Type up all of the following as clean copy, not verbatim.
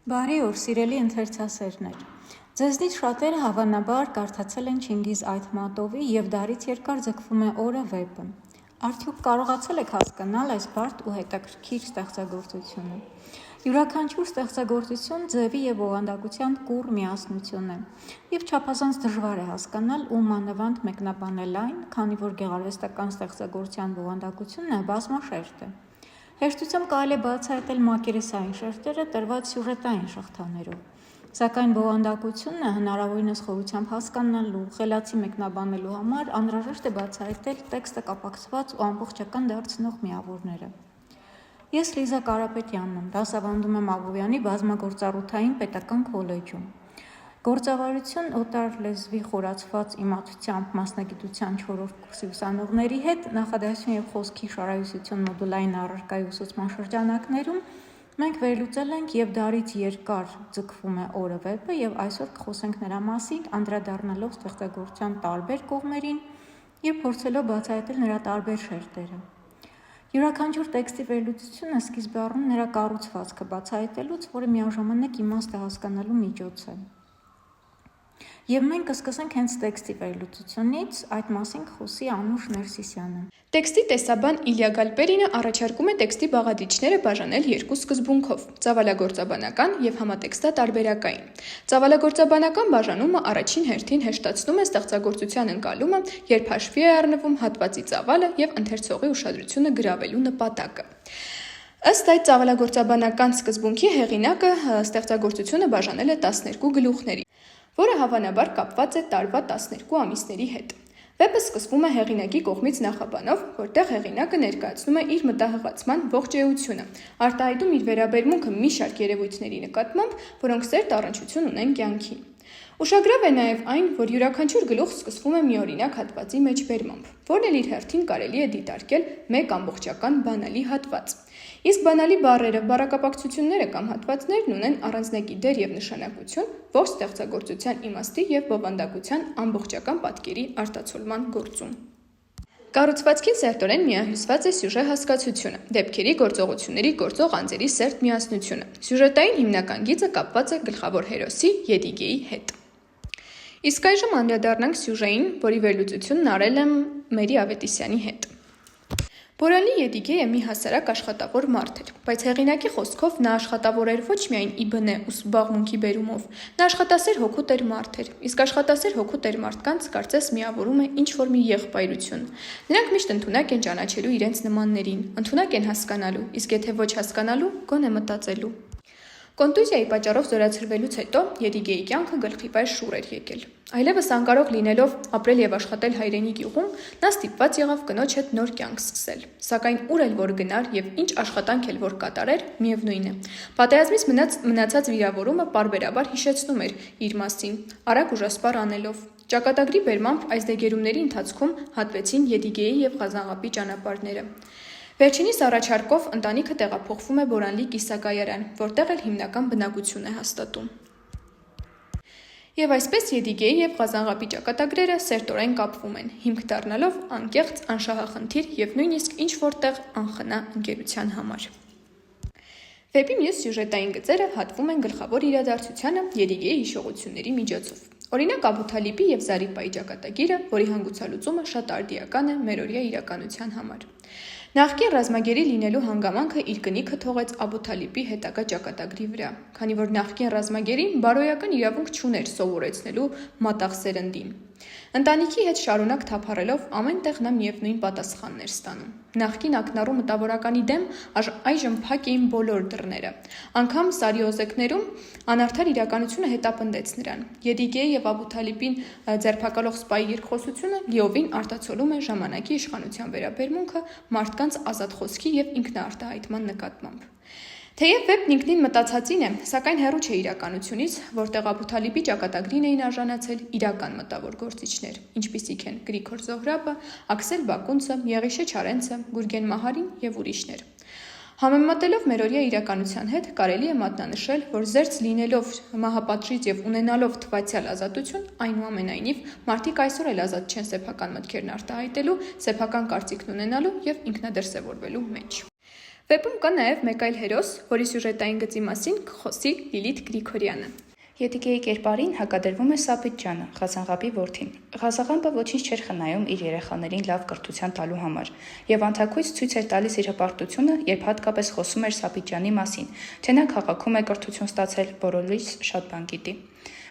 Բարի օր, սիրելի ընթերցասերներ։ Ձեզնից շատերը հավանաբար կարդացել են Չինգիզ Այթմատովի «Եվ դարից երկար ձգվում է օրը» վեպը։ Արդյոք կարողացել եք հասկանալ այս բարդ ու հետաքրքիր ստեղծագործությունը։ Յուրաքանչյուր ստեղծագործություն ձևի և օղանդակության կուռ միասնություն է, և չափազանց դժվար է հասկանալ ու մանավանդ մեկնաբանել այն, քանի որ գեղարվեստական ստեղծագործության բովանդակությունը բազմաշերտ է։ Հեշտությամբ կարելի է բացահայտել մակերեսային շերտերը տրված սյուժետային շղթաներով, սակայն բովանդակությունը հնարավորինս խորությամբ հասկանալու, խելացի մեկնաբանելու համար անհրաժեշտ է բացահայտել տեքստը կապակցված ու ամբողջական դարձնող միավորները։ Ես Լիզա Կարապետյանն եմ, դասավանդում եմ Աբովյանի բազմագործառութային պետական քոլեջում։ Գործավարություն օտար լեզվի խորացված իմացությամբ մասնագիտության 4-րդ կուրսի ուսանողների հետ նախադասություն և խոսքի շարահյուսություն մոդուլային առարկայի ուսուցման շրջանակներում մենք վերլուծել ենք «Եվ դարից երկար ձգվում է օրը» վեպը և այսօր կխոսենք նրա մասին, անդրադառնալով ստեղծագործության տարբեր կողմերին և փորձելով բացահայտել նրա տարբեր շերտերը։ Յուրաքանչյուր տեքստի վերլուծությունը սկիզբ է առնում նրա կառուցվածքը բացահայտելուց, որը միաժամանակ իմաստը հասկանալու միջոց է։ Եվ մենք կսկսենք հենց տեքստի վերլուծությունից, այդ մասին կխոսի Անուշ Ներսիսյանը։ Տեքստի տեսաբան Իլյա Գալպերինը առաջարկում է տեքստի բաղադրիչները բաժանել երկու սկզբունքով՝ ծավալագործաբանական և համատեքստատարբերակային։ Ծավալագործաբանական բաժանումը առաջին հերթին հեշտացնում է ստեղծագործության ընկալումը, երբ հաշվի է առնվում հատվածի ծավալը և ընթերցողի ուշադրությունը գրավելու նպատակը։ Ըստ այդ ծավալագործաբանական սկզբունքի հեղինակը ստեղծագործությունը բաժանել է 12 գլուխների, որը հավանաբար կապված է տարվա 12 ամիսների հետ։ Վեպը սկսվում է հեղինակի կողմից նախաբանով, որտեղ հեղինակը ներկայացնում է իր մտահղացման ողջ էությունը, արտահայտում իր վերաբերմունքը մի շարք երևույթների նկատմամբ, որոնք սերտ առնչություն ունեն կյանքին։ Ուշագրավ է նաև այն, որ յուրաքանչյուր գլուխ սկսվում է միօրինակ հատվածի մեջբերմամբ, որն էլ իր հերթին կարելի է դիտարկել մեկ ամբողջական բանալի հատված։ Իսկ բանալի բառերը, բառակապակցությունները կամ հատվածներն ունեն առանձնակի դեր և նշանակություն ողջ ստեղծագործության իմաստի և բովանդակության ամբողջական պատկերի արտացոլման գործում։ Կառուցվածքին սերտորեն միահյուսված է սյուժե հասկացությունը, դեպքերի, գործողությունների, գործող անձերի սերտ միասնությունը։ Սյուժետային հիմնական գիծը կապված է գլխավոր հերոսի՝ Եդիգեի հետ։ Իսկ այժմ անդրադառնանք սյուժեին, որի վերլուծությունն արել եմ Մերի Ավետիսյանի հետ։ Բորալի Եդիգեյը մի հասարակ աշխատավոր մարդ էր, բայց հեղինակի խոսքով նա աշխատավոր էր ոչ միայն ի բնե ու զբաղմունքի բերումով, նա աշխատասեր հոգուտ էր մարդ էր, իսկ աշխատասեր հոգուտ էր մարդկանց կարծես միավորում է ինչ-որ մի եղբայրություն։ Նրանք միշտ ընդունակ են ճանաչելու իրենց նմաններին, ընդունակ են հասկանալու, իսկ եթե ոչ հասկանալու, գոնե մտածելու։ Կոնտուզիայի պատճառով զորացրվելուց հետո Եդիգեյի կյանքը գլխիվայր շուռ էր եկել։ Այլևս անկարող լինելով ապրել եւ աշխատել հայրենի գյուղում, նա ստիպված եղավ կնոջ հետ նոր կյանք սկսել։ Սակայն ուր էլ որ գնար եւ ինչ աշխատանք էլ որ կատարեր, միևնույն է։ Պատերազմից մնացած վիրավորումը պարբերաբար հիշեցնում էր իր մասին, արագ ուժասպառ անելով։ Ճակատագրի բերմամբ այս դեգերումների ընթացքում հատվեցին Եդիգեյի եւ Ղազանղապի ճանապարհները։ Վերջինիս առաջարկով ընտանիքը տեղափոխվում է Բորանլի կիսակայարան, որտեղ էլ հիմնական բնակություն է հաստատում։ Եվ այսպես Եդիգեյի եւ Ղազանղապի ճակատագրերը սերտորեն կապվում են, հիմք դառնալով անկեղծ, անշահախնդիր եւ նույնիսկ ինչ-որտեղ անխնա ընկերության համար։ Վեպի մյուս սյուժետային գծերը հատվում են գլխավոր իրադարձությանը Եդիգեյի հիշողությունների միջոցով։ Օրինակ Աբութալիբի եւ Զարիպայի ճակատագիրը, որի հանգուցալուծումը շատ արդիական է մերօրյա իրականության համար։ Նախկին ռազմագերի լինելու հանգամանքը իր կնիքը թողեց Աբութալիբի հետագա ճակատագրի վրա, քանի որ նախկին ռազմագերին բարոյական իրավունք չուներ սովորեցնելու մատաղ սերնդին։ Ընտանիքի հետ շարունակ թափառելով ամենտեղ նա միևնույն պատասխանն էր ստանում։ Նախկին ակնառու մտավորականի դեմ այժմ փակ էին բոլոր դռները։ Անգամ Սարիոզեկներում անարդար իրականությունը հետապնդեց նրան։ Եդիգեյի եւ Աբութալիբին ձերբակալող սպայի երկխոսությունը լիովին արտացոլում է ժամանակի իշխանության վերաբերմունքը մարդկանց ազատ խոսքի եւ ինքնաարտահայտման նկատմամբ։ Թեև վեպն ինքնին մտածածին է, սակայն հեռու չէ իրականությունից, որտեղ Աբութալիբի ճակատագրին էին արժանացել իրական մտավոր գործիչներ, ինչպիսիք են Գրիգոր Զոհրաբը, Աքսել Բակունցը, Եղիշե Չարենցը, Գուրգեն Մահարին եւ ուրիշներ։ Համեմատելով մերօրյա իրականության հետ կարելի է մատնանշել, որ զերծ լինելով մահապատժից եւ ունենալով թվացial ազատություն, այնուամենայնիվ մարդիկ այսօր էլ ազատ չեն սեփական մտքերն արտահայտելու, սեփական կարծիքն ունենալու եւ ինքնադրսևորվելու մեջ։ Վեպում կա նաև մեկ այլ հերոս, որի սյուժետային գծի մասին կխոսի Լիլիթ Գրիգորյանը։ Ետիկեի կերպարին հակադրվում է Սապիջյանը, Ղազանղապի որդին։ Ղազաղամբը ոչինչ չէր խնայում իր երեխաներին լավ կրթության տալու համար, եւ անթաքույց ցույց էր տալիս իր հպարտությունը, երբ հատկապես խոսում էր Սապիջյանի մասին, թե նա քաղաքում է կրթություն ստացել, բոլորից շատ բան գիտի։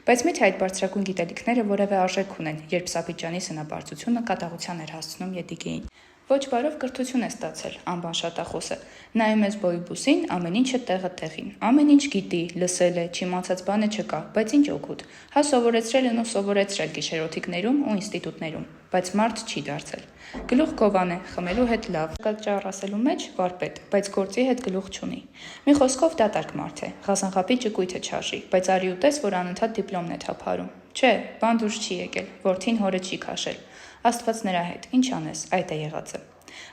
Բայց միթե այդ բարձրագույն գիտելիքները որևէ արժեք ունեն, երբ Սապիջյանի սնապարտությունը կատաղության էր հասցնում Ետիկեին։ Ոչ բարով կրթություն է ստացել, անբան շատախոսը։ Նայում ես բոյբուսին, ամեն ինչը տեղը տեղին։ Ամեն ինչ գիտի, լսել է, չիմացած բանը չկա, բայց ինչ օգուտ։ Հա սովորեցրել են ու սովորեցրել գիշերօթիկներում ու ինստիտուտներում, բայց մարդ չի դարձել։ Գլուխ գովան է, խմելու հետ լավ, կաճառ ասելու մեջ վարպետ, բայց գործի հետ գլուխ չունի։ Մի խոսքով դատարկ մարդ է, Ղազանղապի ճկույթը չարժի, բայց արի ուտես, որ անընդհատ դիպլոմն է թափարում։ Չէ, բան դուրս չի եկել, որդին հորը չի քաշել։ Աստված նրա հետ, ինչ անես, այդ է եղածը։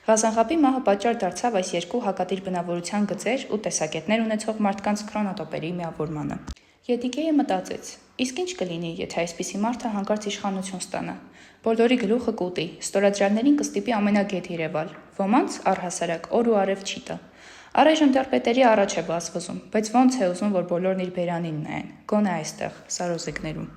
Ղազանղապի մահը պատճառ դարձավ այս երկու հակադիր բնավորության գծեր ու տեսակետներ ունեցող մարդկանց քրոնոտոպերի միավորմանը։ Ետիկեը մտածեց. իսկ ինչ կլինի, եթե այսպիսի մարդը հանկարծ իշխանություն ստանա։ Բոլորի գլուխը կուտի, ստորաձրալներին կստիպի ամենագետ Երևալ, ոմանց առհասարակ օր ու արև չի տա։ Առայժմ դեռ պետերի առաջ է վազվզում, բայց ոնց է ուզում, որ բոլորն իր բերանին նայեն, գոնե այստեղ, Սարոզեկներում։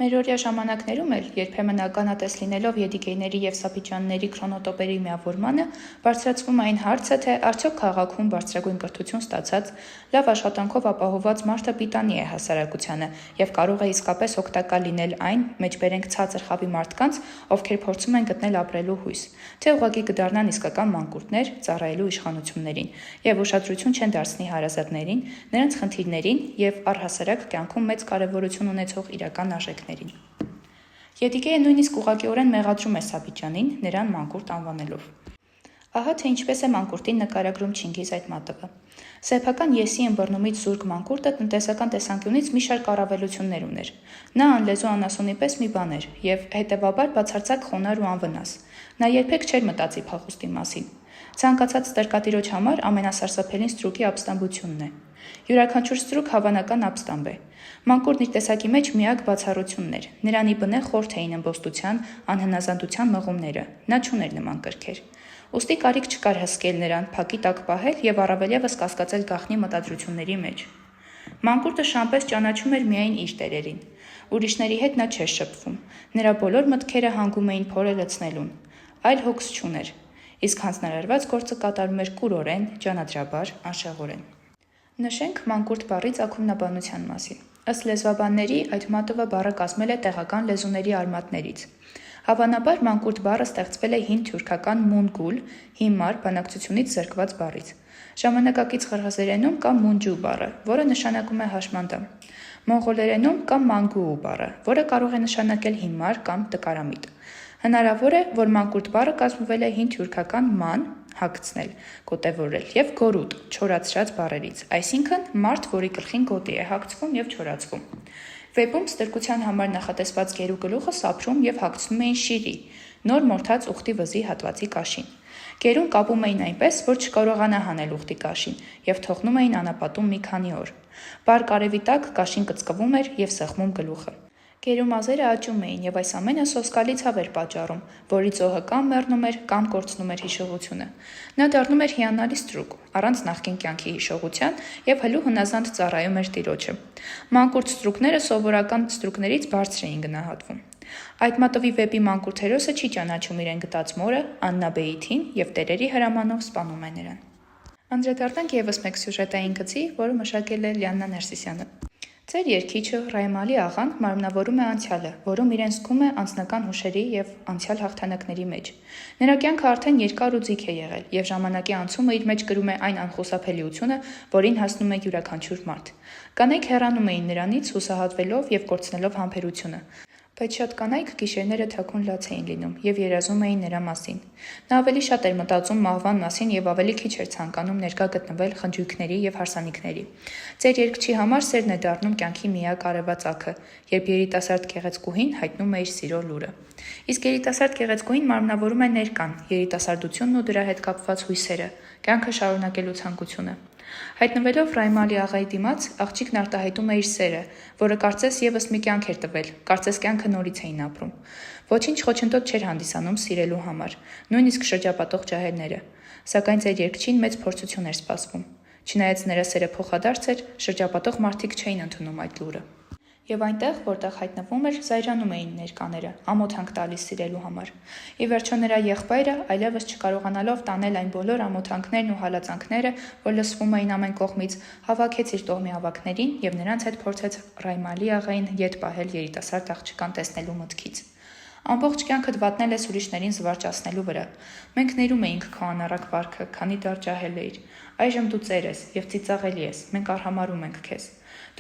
Մեր օրյա ժամանակներում էլ, երբեմն ականատես լինելով Ետիկեյների եւ Սապիջյանների քրոնոտոպերի միավորմանը, բարձրացվում այն հարցը, թե արդյոք քաղաքում բարձրագույն կրթություն ստացած, լավ աշխատանքով ապահովված մարդը պիտանի է հասարակությանը եւ կարող է իսկապես օգտակար լինել այն մեջբերենք ցածր խավի մարդկանց, ովքեր փորձում են գտնել ապրելու հույս, թե ուղղակի կդառնան իսկական մանկուրտներ ծառայելու իշխանություններին եւ ուշադրություն չեն դարձնի հարազատներին, նրանց խնդիրներին եւ առհասարակ կյանքում մեծ կարեւորություն ունեցող իրական արժեքներին։ Ետիկեը նույնիսկ ուղղակիորեն մեղադրում է Սապիջյանին, նրան մանկուրտ անվանելով։ Ահա թե ինչպես է մանկուրտին նկարագրում Չինգիզ Այթմատովը։ Սեփական եսի ըմբռնումից զուրկ մանկուրտը տնտեսական տեսանկյունից մի շարք առավելություններ ուներ։ Նա անլեզու անասունի պես մի բան էր եւ հետեւաբար բացարձակ խոնար ու անվնաս։ Նա երբեք չէր մտածի փախուստի մասին։ Ցանկացած ստրկատիրոջ համար ամենասարսափելին ստրուկի ապստամբությունն է։ Յուրաքանչյուր ստրուկ հավանական ապստամբ է։ Մանկուրտն իր տեսակի մեջ միակ բացառությունն էր։ Նրանի բնե խորթ էին ըմբոստության, անհնազանդության մղումները։ Նա չուներ նման կրքեր։ Ուստի կարիք չկար հսկել նրան, փակի տակ պահել եւ առավել եւս կասկածել գաղտնի մտադրությունների մեջ։ Մանկուրտը շամպես ճանաչում էր միայն իր տերերին։ Ուրիշների հետ նա չէր շփվում։ Նրա բոլոր մտքերը հանգում էին փորը լցնելուն։ Այլ հոգս չուներ։ Իսկ հանձնարարված գործը կատարում էր կուրորեն, ճանաչաբար, անշեղորեն։ Նշենք մանկուրտ բառի ծագումնաբանության մասին։ Ըստ լեզվաբանների, Այթմատովը բառը կազմել է տեղական լեզուների արմատներից։ Հավանաբար մանկուրտ բառը ստեղծվել է հին թյուրքական մունգուլ, հիմար բանակցությունից զրկված բառից։ Ժամանակակից ղրղզերենում կա մունջու բառը, որը նշանակում է հաշմանդամ։ Մոնղոլերենում կա մանգուու բառը, որը կարող է նշանակել հիմար կամ տկարամիտ։ Հնարավոր է, որ մանկուրտ բառը կազմվել է հին թյուրքական ման, հագցնել, գոտևորել եւ գորուտ, չորացրած բառերից, այսինքն մարդ, որի գլխին գոտի է հագցվում եւ չորացվում։ Վեպում ստրկության համար նախատեսված գերու գլուխը սափրում եւ հագցնում էին շիրի, նոր մորթած ուխտի վզի հատվածի կաշին։ Գերուն կապում էին այնպես, որ չկարողանա հանել ուխտի կաշին եւ թողնում էին անապատում մի քանի օր։ Բար կարևի տակ կաշին կծկվում էր եւ սեղմում գլուխը։ Գերու մազերը աճում էին եւ այս ամենը սոսկալի ցավ էր պատճառում, որի ծոհը կամ մեռնում էր, կամ կորցնում էր հիշողությունը։ Նա դառնում էր հիանալի ստրուկ, առանց նախկին կյանքի հիշողության եւ հլու հնազանդ ծառայում էր տիրոջը։ Մանկուրտ ստրուկները սովորական ստրուկներից բարձր էին գնահատվում։ Այթմատովի վեպի մանկուրտ հերոսը չի ճանաչում իրեն գտած մորը, Աննաբեիթին եւ տերերի հրամանով սպանում է նրան։ Անդրադառնանք եւս մեկ սյուժետային գծի, որը մշակել է Լիաննա Ներսիսյանը։ Ձեր երգիչը Ռայմալի աղան մարմնավորում է անցյալը, որում իրեն զգում է անձնական հուշերի եւ անցյալ հաղթանակների մեջ։ Նրա կյանքը արդեն երկար ու ձիգ է եղել եւ ժամանակի անցումը իր մեջ կրում է այն անխուսափելիությունը, որին հասնում է յուրաքանչյուր մարդ։ Կանայք հեռանում էին նրանից հուսահատվելով եւ կորցնելով համբերությունը։ Բայց շատ կանայք գիշերները թաքուն լաց էին լինում եւ երազում էին նրա մասին։ Նա ավելի շատ էր մտածում մահվան մասին եւ ավելի քիչ էր ցանկանում ներկա գտնվել խնջույքների եւ հարսանիքների։ Ձեր երգչի համար սերն է դառնում կյանքի միակ արևածագը, երբ երիտասարդ գեղեցկուհին հայտնում է իր սիրո լուրը։ Իսկ երիտասարդ գեղեցկուհին մարմնավորում է ներկան, երիտասարդությունն ու դրա հետ կապված հույսերը, կյանքը շարունակելու ցանկությունը։ Հայտնվելով Ռայմալի աղայի դիմաց, աղջիկն արտահայտում է իր սերը, որը կարծես եւս մի կյանք էր տվել, կարծես կյանքը նորից էին ապրում։ Ոչինչ խոչընդոտ չէր հանդիսանում սիրելու համար, նույնիսկ շրջապատող ջահելները։ Սակայն ձեր երգչին մեծ փորձություն էր սպասվում։ Չնայած նրա սերը փոխադարձ էր, շրջապատող մարդիկ չէին ընդունում այդ լուրը։ Եվ այնտեղ, որտեղ հայտնվում էր, զայրանում էին ներկաները, ամոթանք տալիս սիրելու համար։ Ի վերջո նրա եղբայրը, այլևս չկարողանալով տանել այն բոլոր ամոթանքներն ու հալածանքները, որ լսվում էին ամեն կողմից, հավաքեց իր տոհմի ավագներին և նրանց հետ փորձեց Ռայմալի աղային ետ պահել երիտասարդ աղջկան տեսնելու մտքից։ Ամբողջ կյանքդ վատնել ես ուրիշներին զվարճացնելու վրա։ Մենք ներում էինք քո անառակ վարքը, քանի դեռ ջահել էիր։ Այժմ դու ծեր ես և ծիծաղելի ես, մենք արհամարհում ենք քեզ։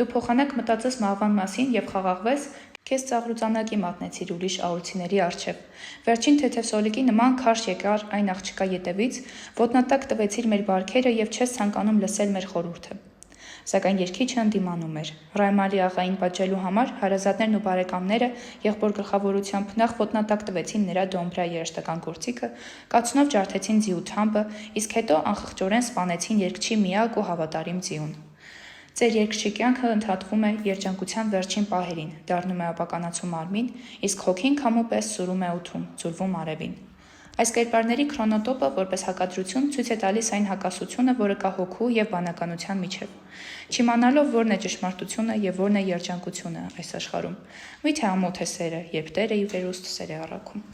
Դու փոխանակ մտածես մահվան մասին և խաղաղվես, քեզ ծաղրուծանակի մատնեցիր ուրիշ աուլցիների առջև։ Վերջին թեթև սոլիկի նման քարշ եկար այն աղջկա ետևից, ոտնատակ տվեցիր մեր բարքերը և չես ցանկանում լսել մեր խորհուրդը։ Սակայն երգիչը ընդդիմանում էր։ Ռայմալի աղային պատժելու համար հարազատներն ու բարեկամները եղբոր գլխավորությամբ նախ ոտնատակ տվեցին նրա դոմբրա երաժշտական գործիքը, կացունով ջարդեցին ձիու թամբը, իսկ հետո անխղճորեն սպանեցին երգչի միակ ու հավատարիմ ձիուն։ Ձեր երգչի կյանքը ընդհատվում է երջանկության վերջին պահերին, դառնում է ապականացու մարմին, իսկ հոգին քամու պես սուրում է օդում, ձուլվում արևին։ Այս կերպարների քրոնոտոպը որպես հակադրություն ցույց է տալիս այն հակասությունը, որը կա հոգու և բանականության միջև։ Չիմանալով որն է ճշմարտությունը և որն է երջանկությունը այս աշխարհում, միթե ամոթ է սերը, երբ Տերը ի վերուստ սեր է առաքում։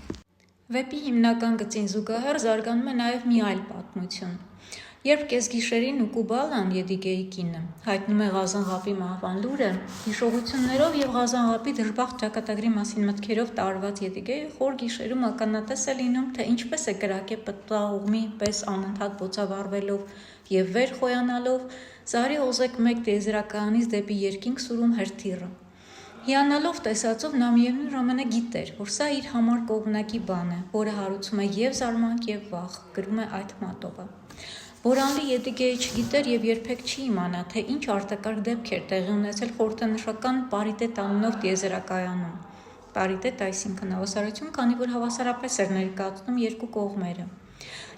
Վեպի հիմնական գծին զուգահեռ զարգանում է նաև մի այլ պատմություն։ Երբ կեսգիշերին Ուկուբալան, Եդիգեի կինը, հայտնում է Ղազանղապի մահվան լուրը, հիշողություններով և Ղազանղապի դժբախտ ճակատագրի մասին մտքերով տարված Եդիգեյը խոր գիշերում ականատես է լինում, թե ինչպես է կրակե պտղաուղմի պես անընդհատ բոցավառվելով և վեր խոյանալով Զարի օզեկ մեկ տիեզերականից դեպի երկինք սուրում հրթիռը։ Հիանալով տեսածով նա միևնույն ժամանակ գիտեր, որ սա իր համար կողմնակի բան է, որը հարուցում է և զարմանք և վախ, գրում է Այթմատովը։ Բորանլի Եդիգեյը չգիտեր և երբեք չի իմանա, թե ինչ արտակարգ դեպք էր տեղի ունեցել խորհրդանշական պարիտետ անունով տիեզերակայանում։ Պարիտետ, այսինքն հավասարություն, քանի որ հավասարապես էր ներկայացնում երկու կողմերը։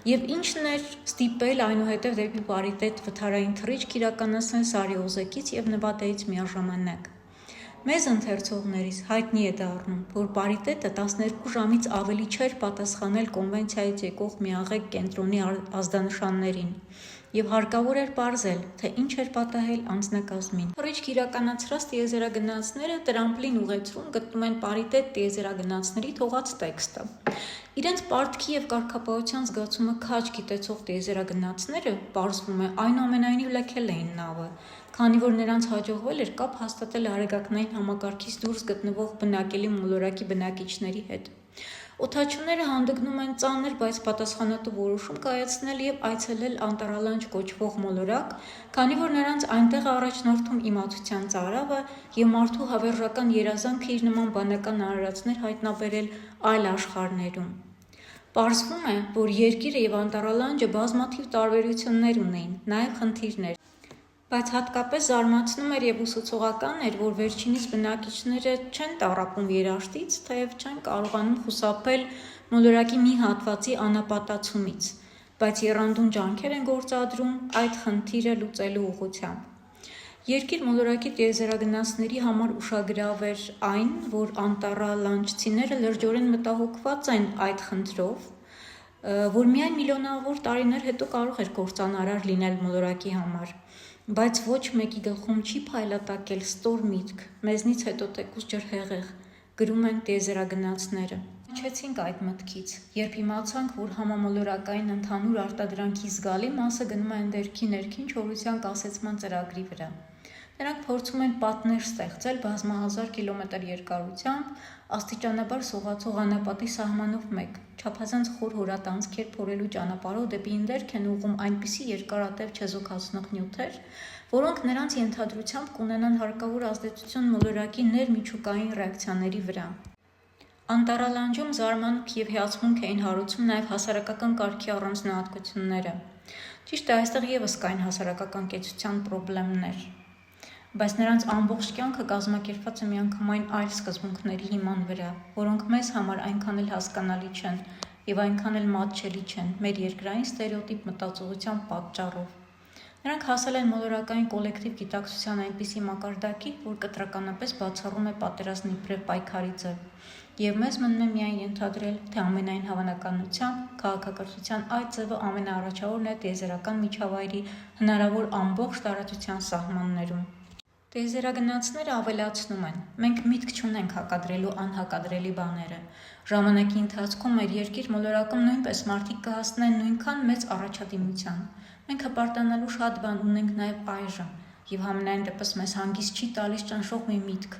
Եվ ինչն էր ստիպել այնուհետև դեպի պարիտետ վթարային թռիչք իրականացնել Զարի օզեկից և Նվադայից միաժամանակ։ Մեզ ընթերցողներիս հայտնի է դառնում, որ պարիտետը 12 ժամից ավելի չէր պատասխանել կոնվենցիայից եկող միաղեկ կենտրոնի ազդանշաններին և հարկավոր էր պարզել, թե ինչ էր պատահել անձնակազմին։ Թռիչք իրականացրած տիեզերագնացները տրամպլին ուղեցրում գտնում են պարիտետ տիեզերագնացների թողած տեքստը։ Իրենց պարտքի և կարգապահության զգացումը քաջ գիտեցող տիեզերագնացները, պարզվում է, այնուամենայնիվ լքել էին նավը, քանի որ նրանց հաջողվել էր կապ հաստատել արեգակնային համակարգից դուրս գտնվող բնակելի մոլորակի բնակիչների հետ։ Օդաչուները հանդգնում են ծանր, բայց պատասխանատու որոշում կայացնել և այցելել Անտառալանջ կոչվող մոլորակ, քանի որ նրանց այնտեղ է առաջնորդում իմացության ծարավը և մարդու հավերժական երազանքը իր նման բանական արարածներ հայտնաբերել այլ աշխարհներում։ Պարզվում է, որ Երկիրը և Անտառալանջը բազմաթիվ տարբերություններ ունեին, նաև խնդիրներ, բայց հատկապես զարմացնում էր և ուսուցողական էր, որ վերջինիս բնակիչները չեն տառապում երաշտից, թեև չեն կարողանում խուսափել մոլորակի մի հատվածի անապատացումից, բայց եռանդուն ջանքեր են գործադրում այդ խնդիրը լուծելու ուղղությամբ։ Երկիր մոլորակի տիեզերագնացների համար ուշագրավ էր այն, որ անտառալանջցիները լրջորեն մտահոգված են այդ խնդրով, որ միայն միլիոնավոր տարիներ հետո կարող էր կործանարար լինել մոլորակի համար, բայց ոչ մեկի գլխում չի փայլատակել ստոր միտք, մեզնից հետո թեկուզ ջրհեղեղ, գրում են տիեզերագնացները։ Հնչեցինք այդ մտքից, երբ իմացանք, որ համամոլորակային ընդհանուր արտադրանքի զգալի մասը գնում է ընդերքի ներքին չորության կասեցման ծրագրի վրա։ Նրանք փորձում են պատներ ստեղծել բազմահազար կիլոմետր երկարությամբ, աստիճանաբար սողացող անապատի սահմանով մեկ, չափազանց խոր հորատանցքեր փորելու ճանապարհով դեպի ընդերք են ուղղում այնպիսի երկարատև չեզոքացնող նյութեր, որոնք նրանց ենթադրությամբ կունենան հարկավոր ազդեցություն մոլորակի ներմիջուկային ռեակցիաների վրա։ Անտառալանջում զարմանք և հիացմունք էին հարուցում նաև հասարակական կարգի առանձնահատկությունները։ Ճիշտ է, այստեղ ևս կային հասարակական կեցության պրոբլեմներ, բայց նրանց ամբողջ կյանքը կազմակերպված է միանգամայն այլ սկզբունքների հիման վրա, որոնք մեզ համար այնքան էլ հասկանալի չեն և այնքան էլ մատչելի չեն մեր երկրային ստերեոտիպ մտածողության պատճառով։ Նրանք հասել են մոլորակային կոլեկտիվ գիտակցության այնպիսի մակարդակի, որ կտրականապես բացառում է պատերազմն իբրև պայքարի ձև, եւ մեզ մնում է միայն ենթադրել, թե ամենայն հավանականությամբ քաղաքակրթության այդ ձևը ամենաառաջավորն է տիեզերական միջավայրի հնարավոր ամբողջ տարածության սահմաններում։ Տիեզերագնացները ավելացնում են. մենք միտք չունենք հակադրելու անհակադրելի բաները։ Ժամանակի ընթացքում մեր երկիր մոլորակում նույնպես մարդիկ կհասնեն նույնքան մեծ առաջադիմության։ Մենք հպարտանալու շատ բան ունենք նաև այժմ, եւ համենայն դեպս մեզ հանգիստ չի տալիս ճնշող մի միտք։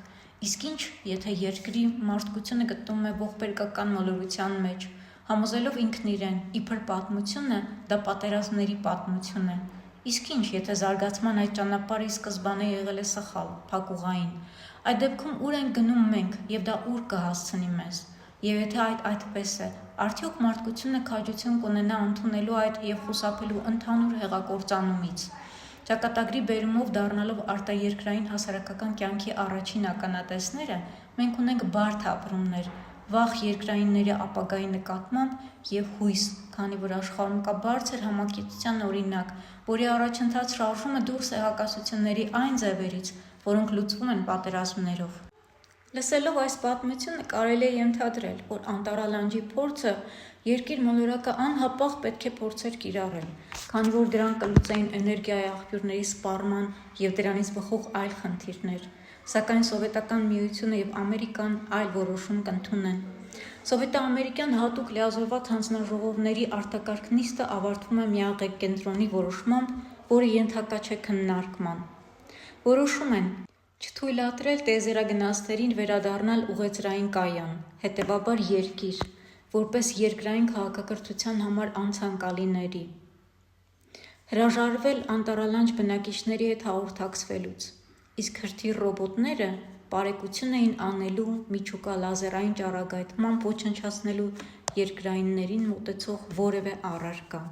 Իսկ ինչ, եթե երկրի մարդկությունը գտնվում է ողբերգական մոլորության մեջ, համոզելով ինքն իրեն, իբր պատմություն է, դա պատերազմների պատմություն է։ Իսկ ինչ, եթե զարգացման այդ ճանապարհի սկզբանե եղել է սխալ, փակուղային։ Այդ դեպքում ուր ենք գնում մենք, եւ դա ուր կհասցնի մեզ։ Եվ եթե այդպես է, արդյոք մարդկությունը քաջություն կունենա ընդունելու այդ եւ խուսափելու ընդհանուր հեղակործանումից։ Ճակատագրի բերումով դառնալով արտաերկրային հասարակական կյանքի առաջին ականատեսները, մենք ունենք բարդ ապրումներ, վաղ երկրայինների ապագայի նկատմամբ եւ հույս, քանի որ աշխարհում կա բարձր համակեցության օրինակ, որի առաջընթաց շարժումը դուրս է հակասությունների այն ձևերից, որոնք լուծվում են պատերազմներով։ Լսելով այս պատմությունը կարելի է ենթադրել, որ անտառալանջի փորձը երկիր մոլորակը անհապաղ պետք է փորձեր կիրառել, քանի որ դրանք կլուծեին էներգիայի աղբյուրների սպառման եւ դրանից բխող այլ խնդիրներ, սակայն Սովետական Միությունը եւ Ամերիկան այլ որոշում կընդունեն։ Սովետա-ամերիկյան հատուկ լիազորված հանձնաժողովների արտակարգ նիստը ավարտվում է միաղեկ կենտրոնի որոշմամբ, որը ենթակա չէ քննարկման։ Որոշում են չթույլատրել տիեզերագնացներին վերադառնալ ուղեծրային կայան, հետևաբար երկիր, որպես երկրային քաղաքակրթության համար անցանկալիների, հրաժարվել անտառալանջ բնակիչների հետ հաղորդակցվելուց, իսկ հրթիռ ռոբոտները պարեկություն էին անելու միջուկա լազերային ճառագայթմամբ ոչնչացնելու երկրայիններին մոտեցող որևէ առարկա։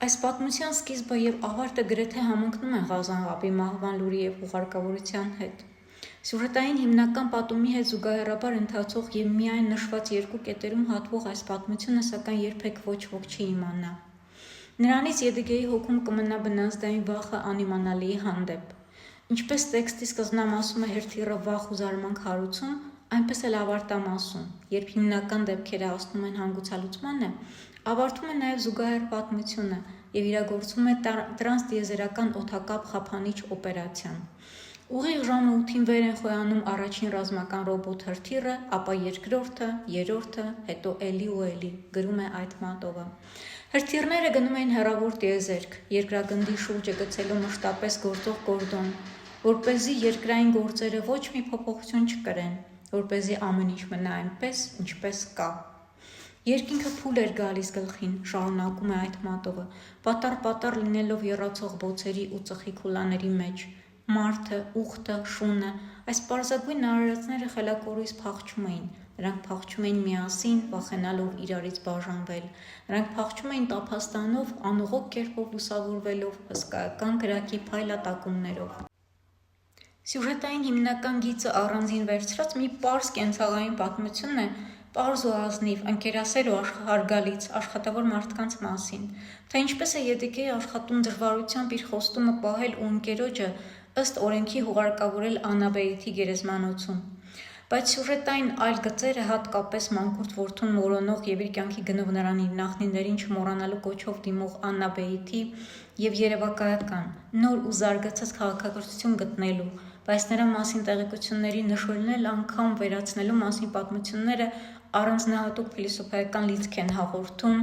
Այս պատմության սկիզբը եւ ավարտը գրեթե համընկնում են Ղազանղապի մահվան լուրի եւ ուղարկավորության հետ։ Սյուժետային հիմնական պատումի հետ զուգահեռաբար ընթացող եւ միայն նշված երկու կետերում հատվող այս պատմությունը սակայն երբեք ոչ ոք չի իմանա։ Նրանից Եդիգեի հոգում կմնա բնազդային վախը անիմանալիի հանդեպ։ Ինչպես տեքստի սկզբնամասում է հրթիռը վախ ու զարմանք հարուցում, այնպես էլ ավարտամասում, երբ հիմնական դեպքերը հասնում են հանգուցալուծմանը, ավարտվում է նաև զուգահեռ պատմությունը եւ իրագործվում է տրանստիեզերական օդակապ խափանիչ օպերացիան։ Ուղիղ ժամը 8-ին վեր են խոյանում առաջին ռազմական ռոբոտ հրթիռը, ապա երկրորդը, երրորդը, հետո էլի ու էլի, գրում է այդ մատովը։ Հրթիռները գնում էին հեռավոր տիեզերք, երկրագնդի շուրջը գցելով մշտապես գործող գորդոն, որպեսզի երկրային գործերը ոչ մի փոփոխություն չկրեն, որպեսզի ամեն ինչ մնա այնպես, ինչպես կա։ Երկինքը փուլ էր գալիս գլխին, շարունակում է այդ մատովը, պատառ լինելով եռացող բոցերի ու ծխի քուլաների մեջ։ Մարդը, ուխտը, շունը, այս պարզագույն արարածները խելակորույս փախչում էին։ Նրանք փախչում էին միասին, վախենալով իրարից բաժանվել։ Նրանք փախչում էին տափաստանով, անողոք կերպով լուսավորվելով, հսկայական գրակի փայլատակումներով։ Սյուժետային հիմնական գիծը առանձին վերցրած մի պարզ կենցաղային պատմություն է, պարզ ու ազնիվ, ընկերասեր ու հարգալից, աշխատավոր մարդկանց մասին, թե ինչպես է Եդիգեի աշխատում դժվարությամբ իր խոստումը պահել ու ընկերոջը ըստ օրենքի հուղարկավորել Անաբեիթի գերեզմանոցում։ Բայց սյուժետային այլ գծերը, հատկապես մանկուրտ որդուն մորոնող եւ իր կյանքի գնով նրան իր նախնիներին չմոռանալու կոչով դիմող Անաբեիթի եւ երևակայական, նոր ու զարգացած քաղաքակրթություն գտնելու, բայց նրա մասին տեղեկությունների նշորնել անգամ վերացնելու մասին պատմությունները առանձնահատուկ փիլիսոփայական լիցք են հաղորդում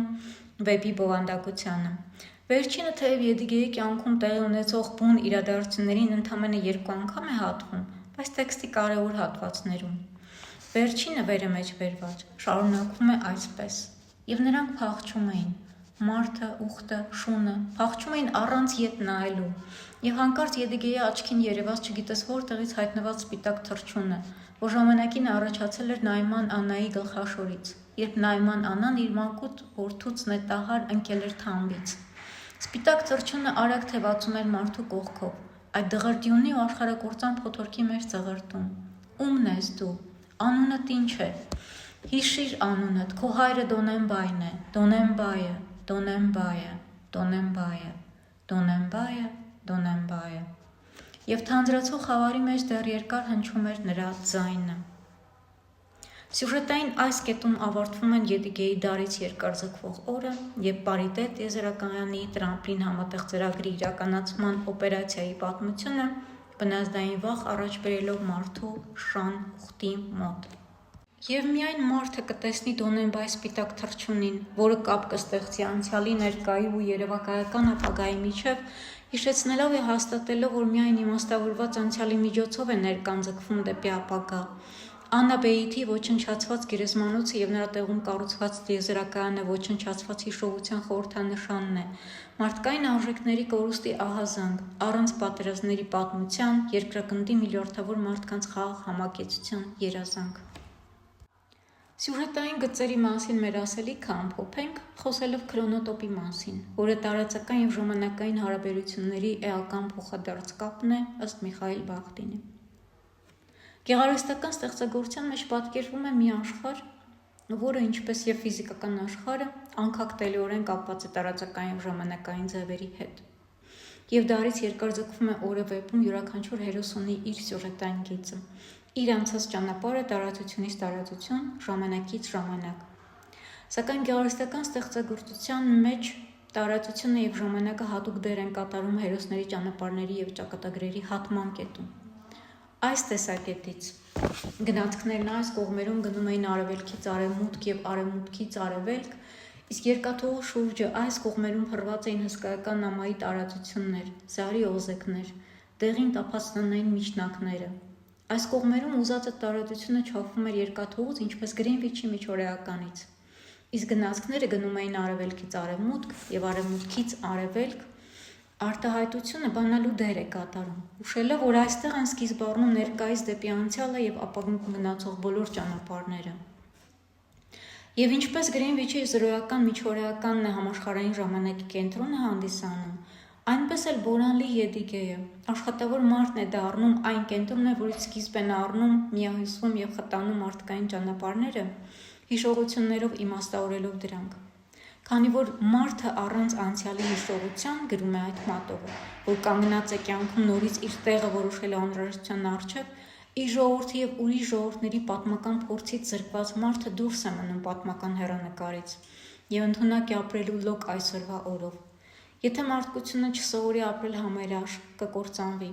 վեպի բովանդակությանը։ Վերջինը թեև Եդիգեի կյանքում տեղի ունեցող բուն իրադարձություններին ընդամենը 2 անգամ է հատվում, բայց տեքստի կարևոր հատվածներում։ Վերջինը վերը մեջ բերված շարունակվում է այսպես. եւ նրանք փախչում էին, մարդը, ուխտը, շունը, փախչում էին առանց ետ նայելու, եւ հանկարծ Եդիգեի աչքին երևաց չգիտես որտեղից հայտնված սպիտակ թռչունը, որ ժամանակին առաջացել էր Նայման Անայի գլխաշորից, երբ Նայման Անան իր մանկուց որդուց նետահար ընկել էր թամբից։ Սպիտակ թռչունը արագ թևածում էր մարդու կողքով, այդ դղրդյունի ու աշխարհակործան փոթորքի մեջ ծղրտում։ Ումն ես դու, անունդ ինչ է։ Հիշիր անունդ, քո հայրը Դոնենբայն է, Դոնենբայը, Դոնենբայը, Դոնենբայը։ Դոնեմբայը։ Եվ թանձրացող խավարի մեջ դեռ երկար հնչում էր նրա ձայնը։ Սյուժետային այս կետում ավարտվում են Եդիգեի դարից երկար ձգվող օրը և պարիտետ եզերակայանի տրամպլին համատեղ ծրագրի իրականացման օպերացիայի պատմությունը բնազդային վախ առաջ բերելով մարդու շան ուխտի մոտ։ Եվ միայն մարդը կտեսնի Դոնեմբայ սպիտակ թռչունին, որը կապ կստեղծի անցյալի, ներկայի ու երևակայական ապագայի միջև, հիշեցնելով և հաստատելով, որ միայն իմաստավորված անցյալի միջոցով է ներկան ձգվում դեպի ապագա։ Աննա Բեյիթի ոչնչացված գերեզմանոցը և նրա տեղում կառուցված տիեզերակայանը ոչնչացված հիշողության խորհրդանշանն է, մարդկային արժեքների կորուստի ահազանգ, առանց պատերազմների պատմության, երկրագնդի միլիարդավոր մարդկանց խաղաղ համակեցության երազանք։ Սյուժետային գծերի մասին մեր ասելիքը ամփոփենք, խոսելով քրոնոտոպի մասին, որը տարածական և ժամանակային հարաբերությունների էական փոխադարձ կապն է, ըստ Միխայիլ Բախտինի։ Գեղարվեստական ստեղծագործության մեջ պատկերվում է մի աշխարհ, որը, ինչպես և ֆիզիկական աշխարհը, անքակտելիորեն կապված է տարածական և ժամանակային ձևերի հետ։ Եվ դարից երկար ձգվում է օրը վեպում յուրաքանչյուր հերոս ունի իր սյուժետային գիծը, իր անցած ճանապարհը տարածությունից տարածություն, ժամանակից ժամանակ։ Սակայն գեղարվեստական ստեղծագործության մեջ տարածությունը և ժամանակը հատուկ դեր են կատարում հերոսների ճանապարհների և ճակատագրերի հատման կետում։ Այս տեսակետից գնացքներն այս կողմերում գնում էին արևելքից արևմուտք և արևմուտքից արևելք, իսկ երկաթուղու շուրջը այս կողմերում փռված էին հսկայական ամայի տարածություններ, սարի օզեկներ, դեղին տափաստանային միջնակները։ Այս կողմերում ուզածը տարածությունը չափվում էր երկաթուղուց, ինչպես Գրինվիչի միջօրեականից, իսկ գնացքները գնում էին արևելքից արևմուտք և արևմուտքից արևելք, արտահայտությունը բանալու դեր է կատարում, հուշելով, որ այստեղ են սկիզբ առնում ներկայից դեպի անցյալը և ապագում գնացող բոլոր ճանապարհները։ Եվ ինչպես Գրինվիչի զրոյական միջօրեականն է համաշխարհային ժամանակի կենտրոնը հանդիսանում, այնպես էլ Բորանլի Եդիգեը աշխատավոր մարդն է դառնում այն կենտրոնը, որից սկիզբ են առնում, միահյուսվում և խտանում մարդկային ճանապարհները, հիշողություններով իմաստավորելով դրանք։ Քանի որ մարդը առանց անցյալի հիշողության, գրում է այդ մատովը, որ կանգնած է կյանքում նորից իր տեղը որոշելու անհրաժեշտության առջև, իր ժողովրդի և ուրիշ ժողովուրդների պատմական փորձից զրկված մարդը դուրս է մնում պատմական հեռանկարից և ընդունակ է ապրելու լոկ այսօրվա օրով։ Եթե մարդկությունը չսովորի ապրել համերաշխ, կկործանվի։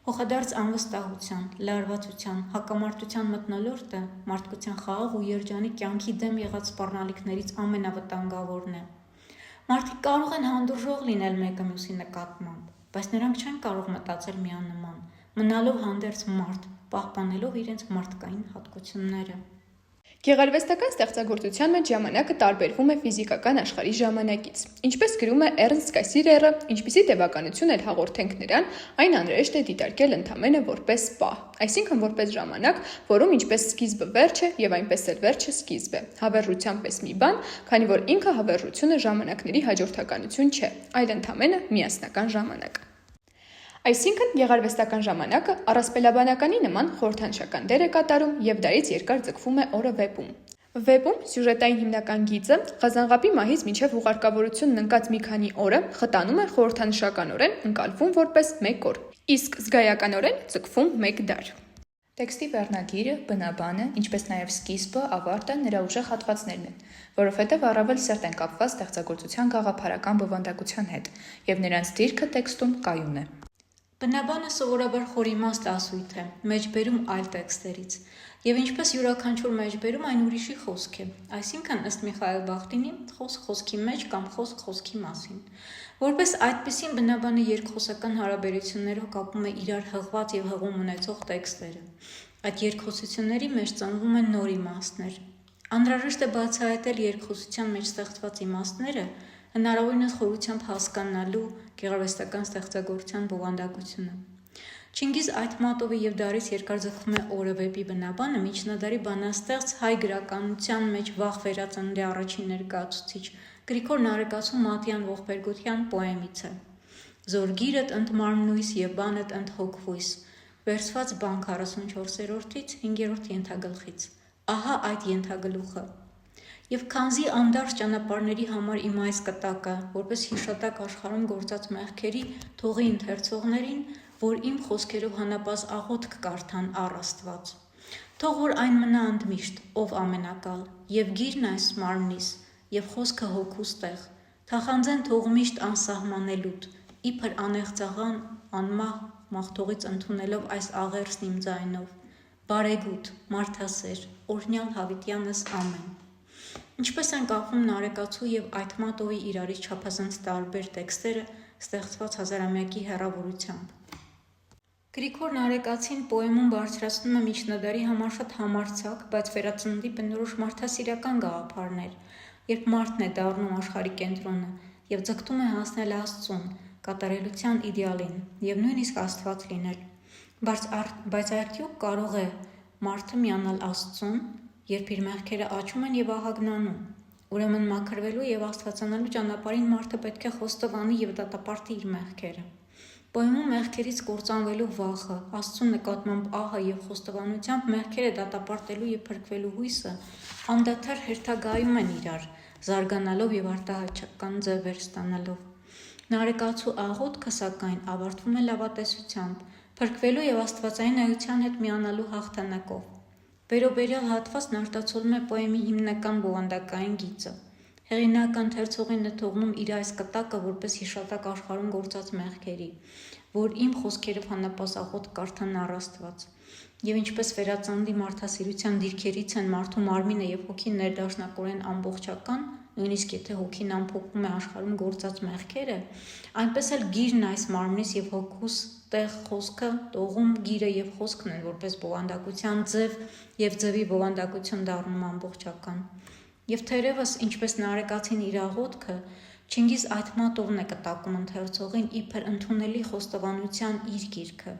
Փոխադարձ անվստահության, լարվածության, հակամարտության մթնոլորտը մարդկության խաղաղ ու երջանիկ կյանքի դեմ եղած սպառնալիքներից ամենավտանգավորն է։ Մարդիկ կարող են հանդուրժող լինել մեկը մյուսի նկատմամբ, բայց նրանք չեն կարող մտածել միանման, մնալով հանդերձ մարդ, պահպանելով իրենց մարդկային հատկությունները։ Գեղարվեստական ստեղծագործության մեջ ժամանակը տարբերվում է ֆիզիկական աշխարհի ժամանակից։ Ինչպես գրում է Էրնստ Կայսիրերը, ինչպիսի տևականություն էլ հաղորդենք նրան, այն անհրաժեշտ է դիտարկել ընդամենը որպես պահ, այսինքն որպես ժամանակ, որում ինչպես սկիզբը վերջ է և այնպես էլ վերջը սկիզբ է, հավերժության պես մի բան, քանի որ ինքը հավերժությունը ժամանակների հաջորդականություն չէ, այլ ընդամենը միասնական ժամանակ։ Այսինքն գեղարվեստական ժամանակը առասպելաբանականի նման խորհրդանշական դեր է կատարում և դարից երկար ձգվում է օրը վեպում։ Վեպում սյուժետային հիմնական գիծը Ղազանղապի մահից մինչև ուղարկավորությունն ընկած մի քանի օրը խտանում է խորհրդանշականորեն ընկալվում որպես մեկ օր, իսկ զգայականորեն ձգվում մեկ դար։ Տեքստի վերնագիրը, բնաբանը, ինչպես նաև սկիզբը, ավարտը նրա ուժեղ հատվածներն են, որովհետև առավել սերտ են կապված ստեղծագործության գաղափարական բովանդակության հետ, և նրանց դիրքը տեքստում կայուն է։ Բնաբանը սովորաբար խորիմաստ ասույթ է, մեջբերում այլ տեքստերից, և ինչպես յուրաքանչյուր մեջբերում այն ուրիշի խոսք է, այսինքն ըստ Միխայիլ Բախտինի խոսք խոսքի մեջ կամ խոսք խոսքի մասին։ Որպես այդպիսին բնաբանը երկխոսական հարաբերություններով կապում է իրար հղված և հղում ունեցող տեքստերը։ Այդ երկխոսությունների մեջ ծնվում են նոր իմաստներ։ Անհրաժեշտ է բացահայտել երկխոսության մեջ ստեղծված իմաստները, հնարավորինս խորությամբ հասկանալու գեղարվեստական ստեղծագործության բովանդակությունը։ Չինգիզ Այթմատովի և դարից երկար ձգվում է օրը վեպի բնաբանը միջնադարի բանաստեղծ հայ գրականության մեջ վաղ վերածննդի առաջին ներկայացուցիչ Գրիգոր Նարեկացու Մատյան Ողբերգության պոեմից է։ Զորգիրդ ընդ մարմնույս և բանդ ընդ հոգվույս, վերցված բան 44-ից 5-րդ ենթագլխից։ Ահա այդ ենթագլուխը։ Եվ քանզի անդարձ ճանապարհների համար իմ այս կտակը, որպես հիշատակ աշխարհում գործած մեղքերի, թողի ընթերցողներին, որ իմ խոսքերով հանապազ աղոթք կարդան առ Աստված։ Թող որ այն մնա ընդմիշտ, ով ամենակալ, եւ գիրն այս մարմնիս, եւ խոսքը հոգուս տեղ, թախանձեն թող միշտ անսահմանելուտ, իբր անեղ ծաղան անմահ մաղթողից ընդունելով այս աղերսն իմ ձայնով, բարեգութ, մարդասեր, օրհնյալ Հավիտյանս ամեն։ Ինչպես են կապվում Նարեկացու եւ Այթմատովի իրարից չափազանց տարբեր տեքստերը ստեղծված հազարամյակի հեռավորությամբ։ Գրիգոր Նարեկացին պոեմում բարձրացնում է միջնադարի համար շատ համարձակ, բայց վերածննդի բնորոշ մարդասիրական գաղափարներ, երբ մարդն է դառնում աշխարհի կենտրոնը եւ ձգտում է հասնել Աստծուն, կատարելության իդեալին եւ նույնիսկ Աստված լինել։ Բայց արդյոք կարող է մարդը միանալ Աստծուն, երբ իր մեղքերը աճում են եւ ահագնանում։ Ուրեմն մաքրվելու եւ աստվածանալու ճանապարհին մարդը պետք է խոստովանի եւ դատապարտի իր մեղքերը։ Պոեմում մեղքերից կործանվելու վախը, Աստծու նկատմամբ ահը եւ խոստովանությամբ մեղքերը դատապարտելու եւ փրկվելու հույսը անդադար հերթագայում են իրար, զարգանալով եւ արտահայտչական ձևեր ստանալով։ Նարեկացու աղոթքը սակայն ավարտվում է լավատեսությամբ, փրկվելու եւ աստվածային էության հետ միանալու հաղթանակով։ Վերոբերյալ հատվածն արտացոլում է պոեմի հիմնական բովանդակային գիծը։ Հեղինակը ընթերցողին է թողնում իր այս կտակը որպես հիշատակ աշխարհում գործած մեղքերի, որ իմ խոսքերով հանապազ աղոթք կարդան առ Աստված։ Եվ ինչպես վերածննդի մարդասիրության դիրքերից են մարդու մարմինը եւ հոգին ներդաշնակորեն ամբողջական, նույնիսկ եթե հոգին ամփոփում է աշխարհում գործած մեղքերը, այնպես էլ գիրն այս մարմնից եւ հոգուս տեղ խոսքը, տողում գիրը եւ խոսքն են որպես բովանդակության ձև եւ ձևի բովանդակություն դառնում ամբողջական։ Եվ թերևս ինչպես Նարեկացին իր աղոթքը, Չինգիզ Այթմատովն է կտակում ընթերցողին իբր ընդունելի խոստովանության իր գիրքը,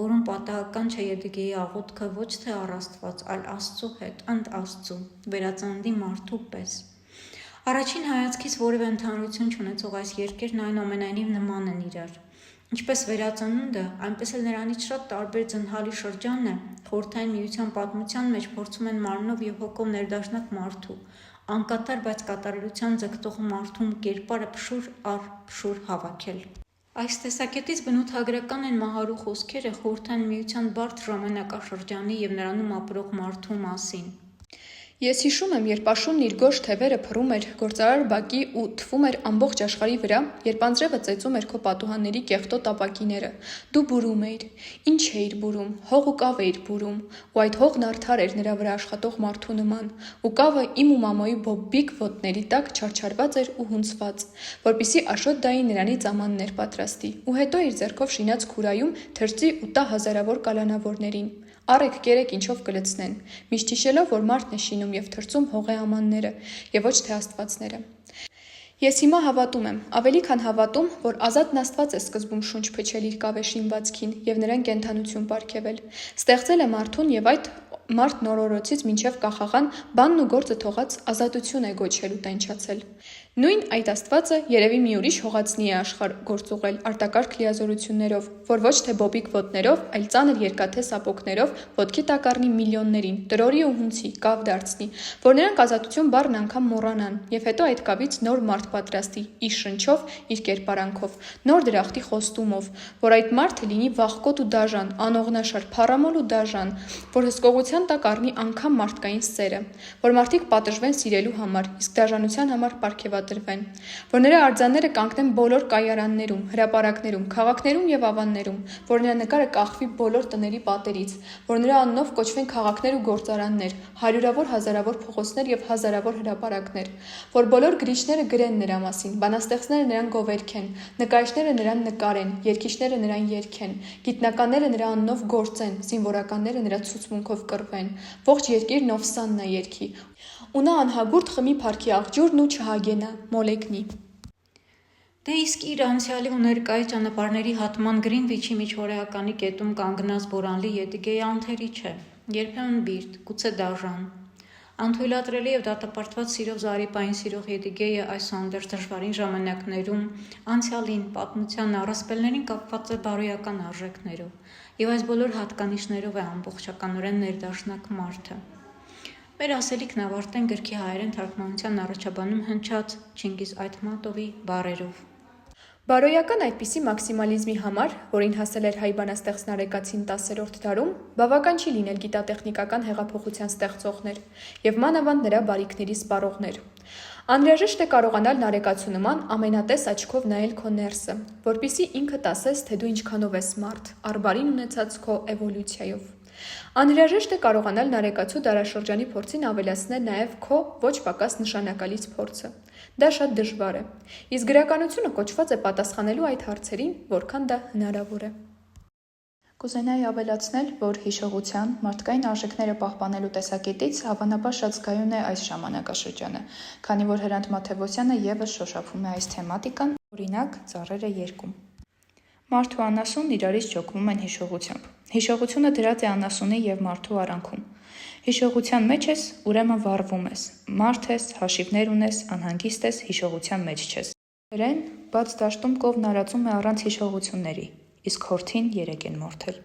որում պատահական չէ Եդիգեի աղոթքը ոչ թե առ Աստված, այլ Աստծու հետ, ընդ Աստծու, վերածննդի մարդու պես։ Առաջին հայացքից որևէ ընդհանրություն չունեցող այս երկերն այնուամենայնիվ նման են իրար։ Ինչպես վերածնունդը, այնպես էլ նրանից շատ տարբեր ձնհալի շրջանն է, խորհրդային միության պատմության մեջ փորձում են մարմնով եւ հոգով ներդաշնակ մարդու, անկատար բայց կատարելության ձգտող մարդում կերպարը փշուր առ փշուր հավաքել։ Այս տեսակետից բնութագրական են մահարու խոսքերը խորհրդային միության բարդ ժամանակաշրջանի եւ նրանում ապրող մարդու մասին։ Ես հիշում եմ, երբ աշունն իր գորշ թևերը փռում էր գործարար բակի ու թվում էր ամբողջ աշխարհի վրա, երբ անձրևը ծեծում էր քո պատուհանների կեղտոտ ապակիները, դու բուրում էիր։ Ինչ էիր բուրում, հող ու կավ էիր բուրում, ու այդ հողն արդար էր նրա վրա աշխատող մարդու նման, ու կավը իմ ու մամայի բոբիկ ոտների տակ չարչարված էր ու հունցված, որպիսի Աշոտ դայի նրանից ամաններ պատրաստի, ու հետո իր ձեռքով շինած քուրայում թրջի ու տա հազարավոր կալանավորներին։ Առեք կերեք ինչով կլցնեն, միշտ հիշելով, որ մարդն է շինում եւ թրծում հողե ամանները եւ ոչ թե աստվածները։ Ես հիմա հավատում եմ, ավելի քան հավատում, որ ազատն Աստված է սկզբում շունչ փչել իր կավե շինվածքին եւ նրան կենթանություն պարգևել։ Ստեղծել է մարդուն եւ այդ մարդն օրորոցից մինչև կախաղան բանն ու գործը թողած ազատություն է գոչել ու տենչացել։ Նույն այդ Աստվածը երևի մի ուրիշ հողացնի է աշխարհ գործուղել արտակարգ լիազորություններով, որ ոչ թե բոբիկ ոտներով, այլ ծանր երկաթե սապոգներով ոտքի տակ առնի միլիոններին, տրորի ու հունցի, կավ դարձնի, որ նրանք ազատություն բառն անգամ մոռանան, եւ հետո այդ կավից նոր մարդ պատրաստի, իր շնչով, իր կերպարանքով, նոր դրախտի խոստումով, որ այդ մարդը լինի վախկոտ ու դաժան, անողնաշար, փառամոլ ու դաժան, որ հսկողության տակ առնի անգամ մարդկային սերը, որ մարդիկ պատժվեն սիրելու համար, իսկ դաժանության համար պարգևատրվեն, որ նրա արձանները կանգնեն բոլոր կայարաններում, հրապարակներում, քաղաքներում եւ ավաններում, որ նրա նկարը կախվի բոլոր տների պատերից, որ նրա անունով կոչվեն քաղաքներ ու գործարաններ, հարյուրավոր հազարավոր փողոցներ եւ հազարավոր հրապարակներ, որ բոլոր գրիչները գրեն նրա մասին, բանաստեղծները նրան գովերգեն, նկարիչները նրան նկարեն, երգիչները նրան երգեն, գիտնականները նրա անունով գործեն, զինվորականները նրա ցուցմունքով կռվեն, ողջ երկիրն Օվսաննա երգի, ու նա անհագուրդ խմի փառքի աղջուրն ու չհագենա, մոլեգնի։ Դե իսկ իր անցյալի ու ներկայի ճանապարհների հատման Գրինվիչի միջօրեականի կետում կանգնած Բորանլի Եդիգեի անթերի չէ, երբեմն բիրտ, գուցե դաժան։ Անթույլատրելի եւ դատապարտված սիրով զարիպային սիրող Եդիգեյը այս անդերձ դժվարին ժամանակներում անցյալին, պատմության առասպելներին կապված է բարոյական արժեքներով եւ այս բոլոր հատկանիշներով է ամբողջականորեն ներդաշնակ մարդը։ Մեր ասելիքն ավարտեն գրքի հայերեն թարգմանության առաջաբանում հնչած Չինգիզ Այթմատովի բառերով։ Բարոյական այդպիսի մաքսիմալիզմի համար, որին հասել էր հայ բանաստեղծ Նարեկացին 10-րդ դարում, բավական չի լինել գիտատեխնիկական հեղափոխության ստեղծողներ և մանավանդ նրա բարիքների սպառողներ։ Անհրաժեշտ է կարողանալ Նարեկացու նման ամենատես աչքով նայել քո ներսը, որպեսզի ինքդ ասես, թե դու ինչքանով ես մարդ, առ բարին ունեցած քո էվոլյուցիայով։ Անհրաժեշտ է կարողանալ Նարեկացու դարաշրջանի փորձին ավելացնել նաև քո ոչ պակաս նշանակալից փորձը։ Դա շատ դժվար է, իսկ գրականությունը կոչված է պատասխանելու այդ հարցերին, որքան դա հնարավոր է։ Կուզենայի ավելացնել, որ հիշողության, մարդկային արժեքները պահպանելու տեսակետից հավանաբար շատ զգայուն է այս ժամանակաշրջանը, քանի որ Հրանտ Մաթևոսյանը ևս շոշափում է այս թեմատիկան, օրինակ «Ծառերը երկում»։ Մարդ ու անասուն իրարից ջոկվում են հիշողությամբ։ Հիշողությունը դրած է անասունի և մարդու արանքում։ Հիշողության մեջ ես, ուրեմն վառվում ես, մարդ ես, հաշիվներ ունես, անհանգիստ ես, հիշողության մեջ չես։ Հրեն, բաց դաշտում կովն արածում է առանց հիշողությունների, իսկ հորթին երեկ են մորթել։